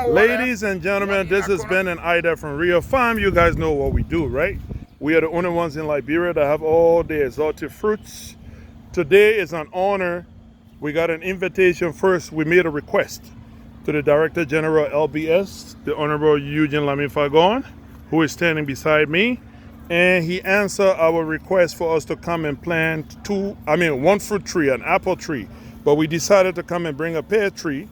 Ladies and gentlemen, this has been an idea from RIA Farm. You guys know what we do, right? We are the only ones in Liberia that have all the exotic fruits. Today is an honor. We got an invitation first. We made a request to the Director General LBS, the Honorable Eugene Lamifagon, who is standing beside me. And he answered our request for us to come and plant one fruit tree, an apple tree. But we decided to come and bring a pear tree.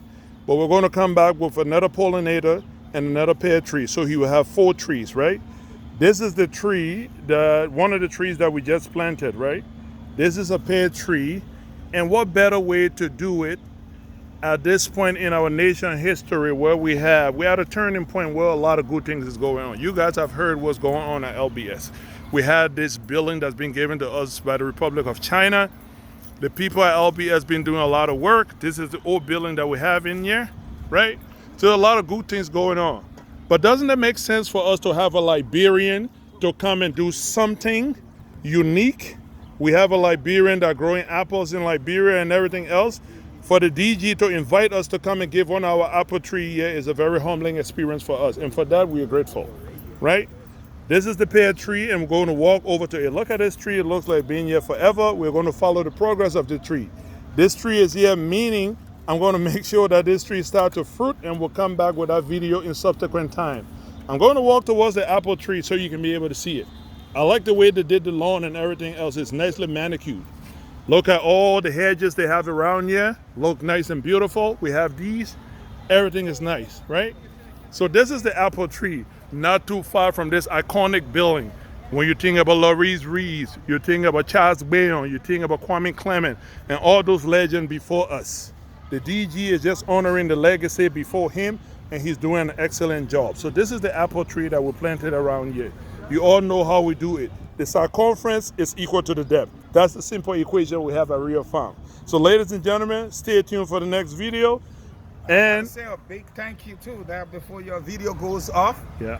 But we're going to come back with another pollinator and another pear tree. So he will have 4 trees, right? This is the tree, one of the trees that we just planted, right? This is a pear tree. And what better way to do it at this point in our nation history where we're at a turning point where a lot of good things is going on. You guys have heard what's going on at LBS. We had this building that's been given to us by the Republic of China. The people at LBS been doing a lot of work. This is the old building that we have in here, right? So a lot of good things going on. But doesn't it make sense for us to have a Liberian to come and do something unique? We have a Liberian that's growing apples in Liberia and everything else. For the DG to invite us to come and give one of our apple tree here is a very humbling experience for us. And for that, we are grateful, right? This is the pear tree, and we're going to walk over to it. Look at this tree. It looks like being here forever. We're going to follow the progress of the tree. This tree is here, meaning I'm going to make sure that this tree starts to fruit, and we'll come back with that video in subsequent time. I'm going to walk towards the apple tree so you can be able to see it. I like the way they did the lawn and everything else. It's nicely manicured. Look at all the hedges they have around here. Look nice and beautiful. We have these. Everything is nice, right? So this is the apple tree, not too far from this iconic building. When you think about Maurice Rees, you think about Charles Bayon, you think about Kwame Clement, and all those legends before us. The DG is just honoring the legacy before him, and he's doing an excellent job. So this is the apple tree that we planted around here. You all know how we do it. The circumference is equal to the depth. That's the simple equation we have at RIA Farm. So ladies and gentlemen, stay tuned for the next video. And I say a big thank you too that before your video goes off. Yeah.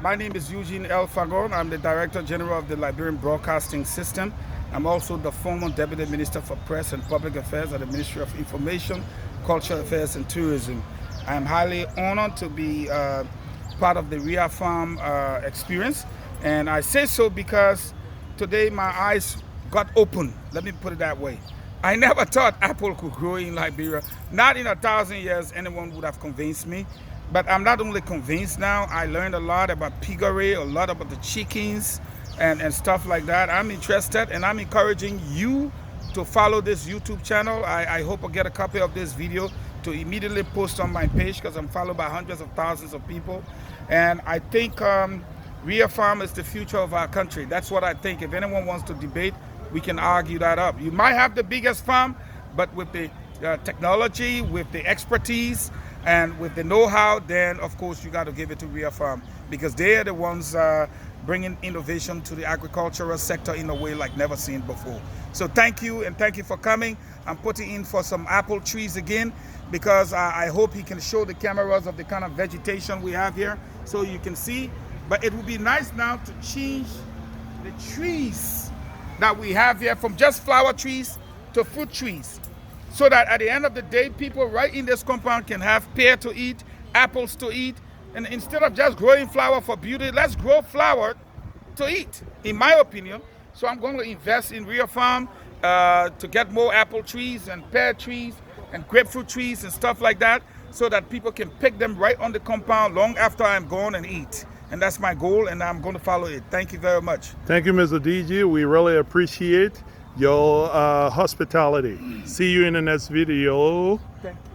My name is Eugene Fagon. I'm the Director General of the Liberian Broadcasting System. I'm also the former Deputy Minister for Press and Public Affairs at the Ministry of Information, Cultural Affairs and Tourism. I am highly honored to be part of the RIA Farm experience. And I say so because today my eyes got open. Let me put it that way. I never thought apple could grow in Liberia. Not in 1,000 years anyone would have convinced me. But I'm not only convinced now, I learned a lot about piggery, a lot about the chickens and stuff like that. I'm interested, and I'm encouraging you to follow this YouTube channel. I hope I get a copy of this video to immediately post on my page because I'm followed by hundreds of thousands of people. And I think RIA Farm is the future of our country. That's what I think. If anyone wants to debate, we can argue that up. You might have the biggest farm, but with the technology, with the expertise, and with the know-how, then of course you got to give it to RIA Farm because they are the ones bringing innovation to the agricultural sector in a way like never seen before. So thank you, and thank you for coming. I'm putting in for some apple trees again because I hope he can show the cameras of the kind of vegetation we have here so you can see. But it would be nice now to change the trees that we have here from just flower trees to fruit trees so that at the end of the day, people right in this compound can have pear to eat, apples to eat, and instead of just growing flower for beauty, let's grow flower to eat, in my opinion. So I'm going to invest in RIA Farm to get more apple trees and pear trees and grapefruit trees and stuff like that so that people can pick them right on the compound long after I'm gone and eat. And that's my goal, and I'm going to follow it. Thank you very much. Thank you, Mr. DG. We really appreciate your hospitality. See you in the next video. Thank you.